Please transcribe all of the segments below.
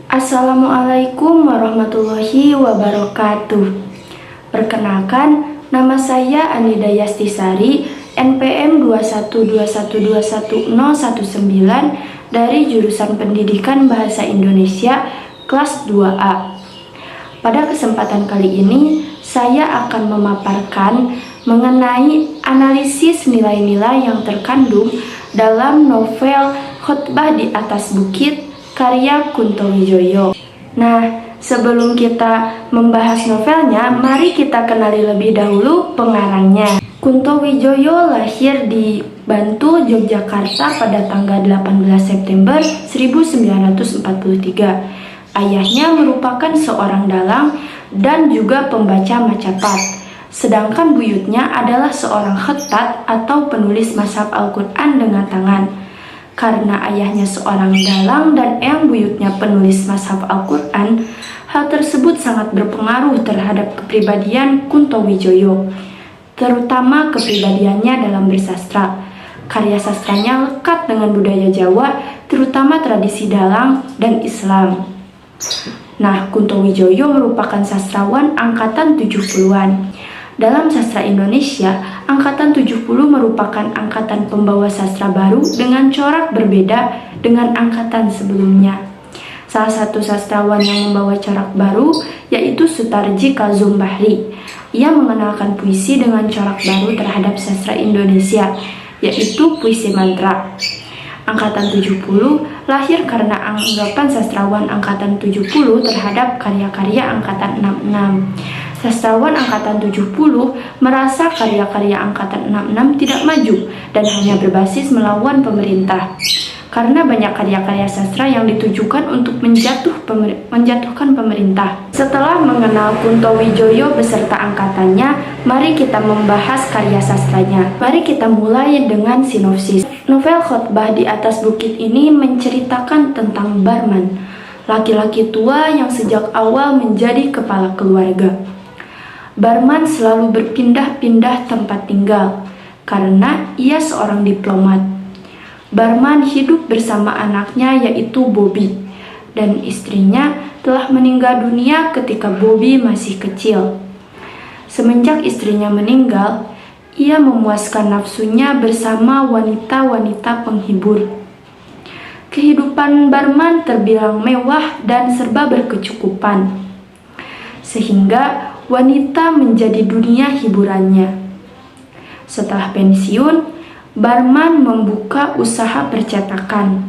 Assalamualaikum warahmatullahi wabarakatuh. Perkenalkan, nama saya Anida Yastisari, NPM 212121019 dari jurusan Pendidikan Bahasa Indonesia kelas 2A. Pada kesempatan kali ini, saya akan memaparkan mengenai analisis nilai-nilai yang terkandung dalam novel Khotbah di Atas Bukit karya Kunto Wijoyo. Nah, sebelum kita membahas novelnya, mari kita kenali lebih dahulu pengarangnya. Kunto Wijoyo lahir di Bantul, Yogyakarta pada tanggal 18 September 1943. Ayahnya merupakan seorang dalang dan juga pembaca Macapat. Sedangkan buyutnya adalah seorang khattat atau penulis mashaf Al-Quran dengan tangan. Karena ayahnya seorang dalang dan eyang buyutnya penulis mashaf Al-Quran, hal tersebut sangat berpengaruh terhadap kepribadian Kunto Wijoyo, terutama kepribadiannya dalam bersastra. Karya sastranya lekat dengan budaya Jawa, terutama tradisi dalang dan Islam. Nah, Kunto Wijoyo merupakan sastrawan angkatan 70-an. Dalam sastra Indonesia, angkatan 70 merupakan angkatan pembawa sastra baru dengan corak berbeda dengan angkatan sebelumnya. Salah satu sastrawan yang membawa corak baru yaitu Sutarji Kazum Bahri. Ia mengenalkan puisi dengan corak baru terhadap sastra Indonesia, yaitu puisi mantra. Angkatan 70 lahir karena anggapan sastrawan angkatan 70 terhadap karya-karya angkatan 66. Sastrawan angkatan 70 merasa karya-karya angkatan 66 tidak maju dan hanya berbasis melawan pemerintah. Karena banyak karya-karya sastra yang ditujukan untuk menjatuhkan pemerintah. Setelah mengenal Kunto Wijoyo beserta angkatannya, mari kita membahas karya sastranya. Mari kita mulai dengan sinopsis. Novel Khotbah di Atas Bukit ini menceritakan tentang Barman, laki-laki tua yang sejak awal menjadi kepala keluarga. Barman selalu berpindah-pindah tempat tinggal karena ia seorang diplomat. Barman hidup bersama anaknya yaitu Bobby, dan istrinya telah meninggal dunia ketika Bobby masih kecil. Semenjak istrinya meninggal, ia memuaskan nafsunya bersama wanita-wanita penghibur. Kehidupan Barman terbilang mewah dan serba berkecukupan, sehingga wanita menjadi dunia hiburannya. Setelah pensiun, Barman membuka usaha percetakan.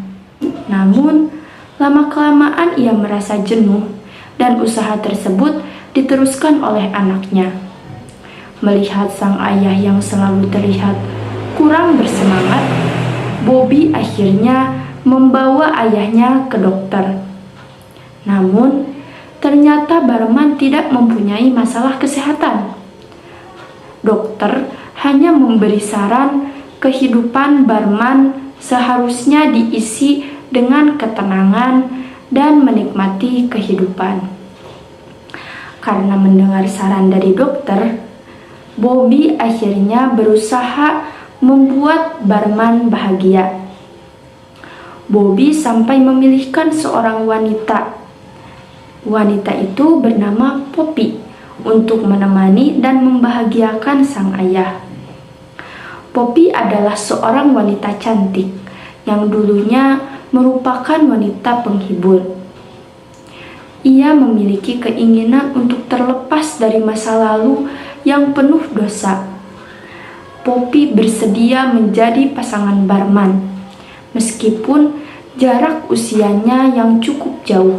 Namun, lama-kelamaan ia merasa jenuh dan usaha tersebut diteruskan oleh anaknya. Melihat sang ayah yang selalu terlihat kurang bersemangat, Bobby akhirnya membawa ayahnya ke dokter. Namun, ternyata Barman tidak mempunyai masalah kesehatan. Dokter hanya memberi saran kehidupan Barman seharusnya diisi dengan ketenangan dan menikmati kehidupan. Karena mendengar saran dari dokter, Bobby akhirnya berusaha membuat Barman bahagia. Bobby sampai memilihkan seorang wanita. Wanita itu bernama Poppy untuk menemani dan membahagiakan sang ayah. Poppy adalah seorang wanita cantik yang dulunya merupakan wanita penghibur. Ia memiliki keinginan untuk terlepas dari masa lalu yang penuh dosa. Poppy bersedia menjadi pasangan Barman, meskipun jarak usianya yang cukup jauh.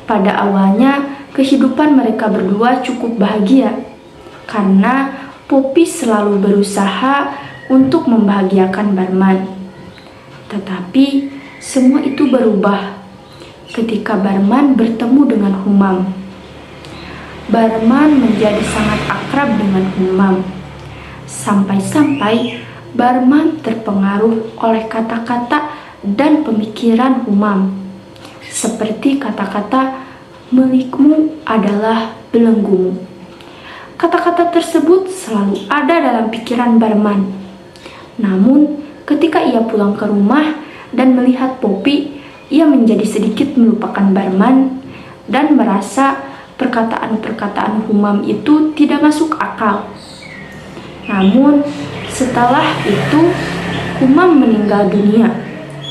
Pada awalnya, kehidupan mereka berdua cukup bahagia karena Poppy selalu berusaha untuk membahagiakan Barman. Tetapi semua itu berubah ketika Barman bertemu dengan Humam. Barman menjadi sangat akrab dengan Humam, sampai-sampai Barman terpengaruh oleh kata-kata dan pemikiran Humam, seperti kata-kata "milikmu adalah belenggumu". Kata-kata tersebut selalu ada dalam pikiran Barman. Namun, ketika ia pulang ke rumah dan melihat Poppy, ia menjadi sedikit melupakan Barman dan merasa perkataan-perkataan Humam itu tidak masuk akal. Namun setelah itu Humam meninggal dunia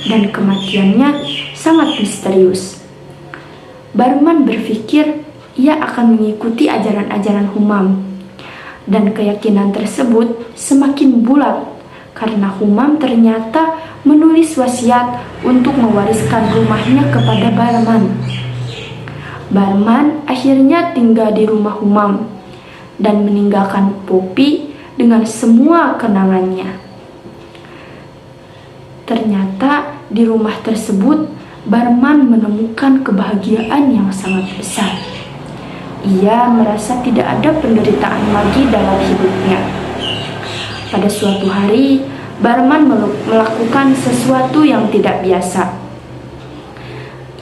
dan kematiannya sangat misterius. Barman berpikir ia akan mengikuti ajaran-ajaran Humam, dan keyakinan tersebut semakin bulat karena Humam ternyata menulis wasiat untuk mewariskan rumahnya kepada Barman. Barman akhirnya tinggal di rumah Humam dan meninggalkan Poppy dengan semua kenangannya. Ternyata di rumah tersebut Barman menemukan kebahagiaan yang sangat besar. Ia merasa tidak ada penderitaan lagi dalam hidupnya. Pada suatu hari, Barman melakukan sesuatu yang tidak biasa.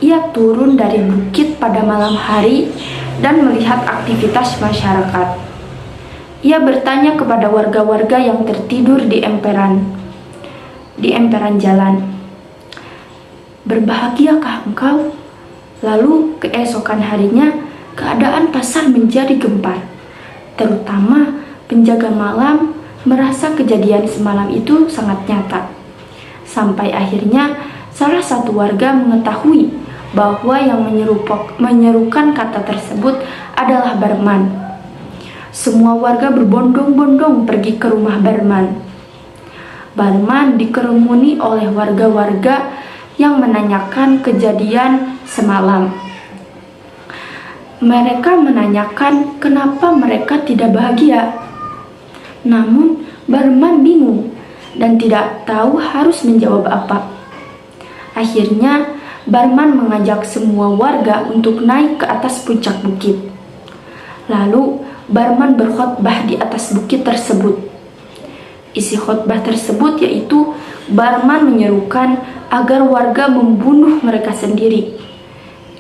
Ia turun dari bukit pada malam hari dan melihat aktivitas masyarakat. Ia bertanya kepada warga-warga yang tertidur di emperan jalan, "Berbahagiakah engkau?" Lalu keesokan harinya, keadaan pasar menjadi gempar. Terutama penjaga malam merasa kejadian semalam itu sangat nyata. Sampai akhirnya salah satu warga mengetahui bahwa yang menyerukan kata tersebut adalah Barman. Semua warga berbondong-bondong pergi ke rumah Barman. Barman dikerumuni oleh warga-warga yang menanyakan kejadian semalam. Mereka menanyakan kenapa mereka tidak bahagia. Namun Barman bingung dan tidak tahu harus menjawab apa. Akhirnya Barman mengajak semua warga untuk naik ke atas puncak bukit. Lalu Barman berkhotbah di atas bukit tersebut. Isi khotbah tersebut yaitu Barman menyerukan agar warga membunuh mereka sendiri.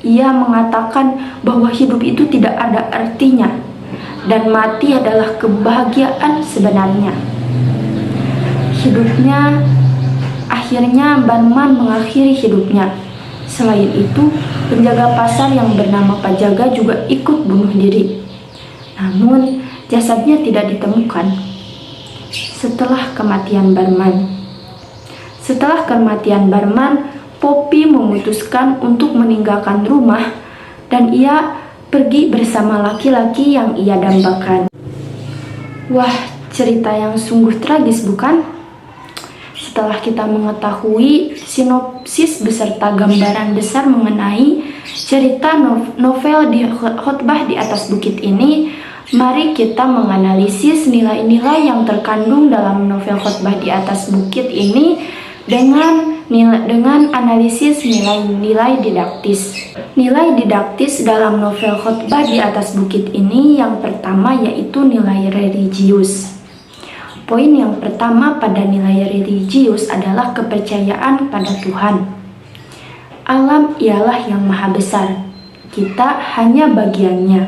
Ia mengatakan bahwa hidup itu tidak ada artinya dan mati adalah kebahagiaan sebenarnya. Akhirnya Barman mengakhiri hidupnya. Selain itu, penjaga pasar yang bernama Pak Jaga juga ikut bunuh diri. Namun, jasadnya tidak ditemukan. Setelah kematian Barman, Poppy memutuskan untuk meninggalkan rumah dan ia pergi bersama laki-laki yang ia dambakan. Wah, cerita yang sungguh tragis, bukan? Setelah kita mengetahui sinopsis beserta gambaran besar mengenai cerita novel di khotbah di atas bukit ini, mari kita menganalisis nilai-nilai yang terkandung dalam novel khotbah di atas bukit ini dengan analisis nilai-nilai didaktis. Nilai didaktis dalam novel khotbah di atas bukit ini yang pertama yaitu nilai religius. Poin yang pertama pada nilai religius adalah kepercayaan pada Tuhan. Alam ialah yang maha besar. Kita hanya bagiannya.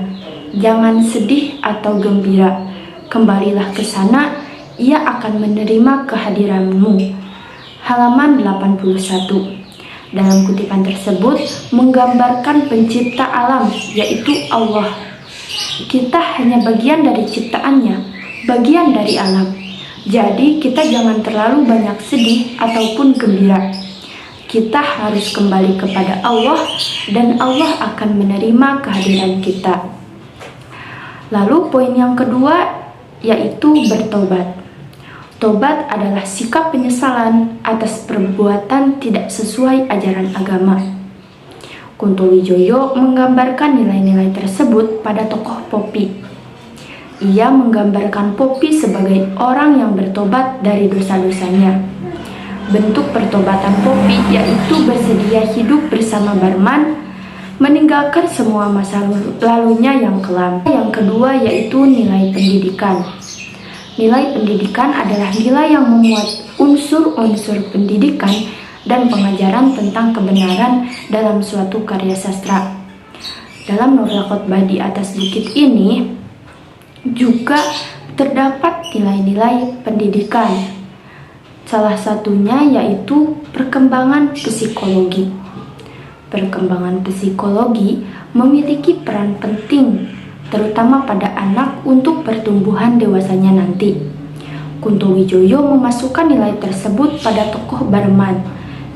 Jangan sedih atau gembira. Kembalilah ke sana, ia akan menerima kehadiranmu. Halaman 81. Dalam kutipan tersebut menggambarkan pencipta alam, yaitu Allah. Kita hanya bagian dari ciptaannya, bagian dari alam. Jadi kita jangan terlalu banyak sedih ataupun gembira. Kita harus kembali kepada Allah dan Allah akan menerima kehadiran kita. Lalu poin yang kedua yaitu bertobat. Tobat adalah sikap penyesalan atas perbuatan tidak sesuai ajaran agama. Kunto Wijoyo menggambarkan nilai-nilai tersebut pada tokoh Poppy. Ia menggambarkan Poppy sebagai orang yang bertobat dari dosa-dosanya. Bentuk pertobatan Poppy yaitu bersedia hidup bersama Barman, meninggalkan semua masa lalunya yang kelam. Yang kedua yaitu nilai pendidikan. Nilai pendidikan adalah nilai yang memuat unsur-unsur pendidikan dan pengajaran tentang kebenaran dalam suatu karya sastra. Dalam novel khotbah di atas bukit ini juga terdapat nilai-nilai pendidikan. Salah satunya yaitu perkembangan psikologi. perkembangan psikologi memiliki peran penting, terutama pada anak untuk pertumbuhan dewasanya nanti. Kunto Wijoyo memasukkan nilai tersebut pada tokoh Barman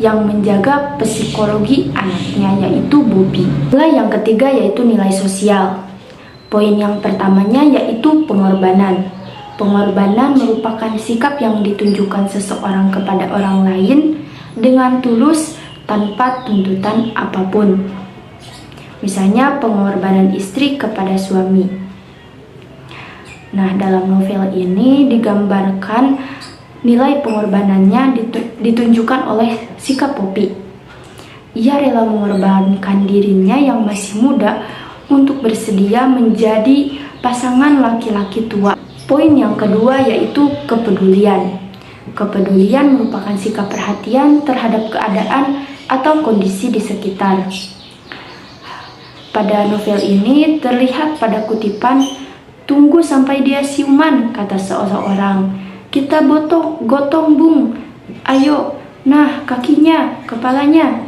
yang menjaga psikologi anaknya, yaitu Bobby. Nilai yang ketiga yaitu nilai sosial. Poin yang pertamanya yaitu pengorbanan. Pengorbanan merupakan sikap yang ditunjukkan seseorang kepada orang lain dengan tulus tanpa tuntutan apapun. Misalnya pengorbanan istri kepada suami. Nah, dalam novel ini digambarkan nilai pengorbanannya ditunjukkan oleh sikap Poppy. Ia rela mengorbankan dirinya yang masih muda untuk bersedia menjadi pasangan laki-laki tua. Poin yang kedua yaitu kepedulian. Kepedulian merupakan sikap perhatian terhadap keadaan atau kondisi di sekitar. Pada novel ini terlihat pada kutipan, "Tunggu sampai dia siuman," kata seseorang. "Kita gotong bung, ayo, nah kakinya, kepalanya."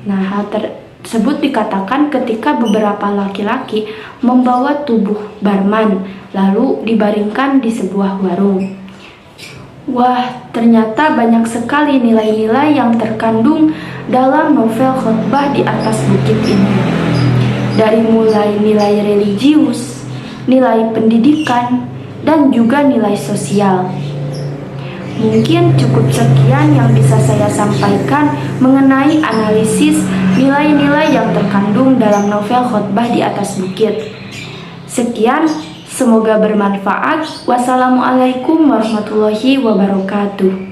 Nah, hal tersebut dikatakan ketika beberapa laki-laki membawa tubuh Barman lalu dibaringkan di sebuah warung. Wah, ternyata banyak sekali nilai-nilai yang terkandung dalam novel Khotbah di Atas Bukit ini. Dari mulai nilai religius, nilai pendidikan, dan juga nilai sosial. Mungkin cukup sekian yang bisa saya sampaikan mengenai analisis nilai-nilai yang terkandung dalam novel Khotbah di Atas Bukit. Sekian. Semoga bermanfaat. Wassalamualaikum warahmatullahi wabarakatuh.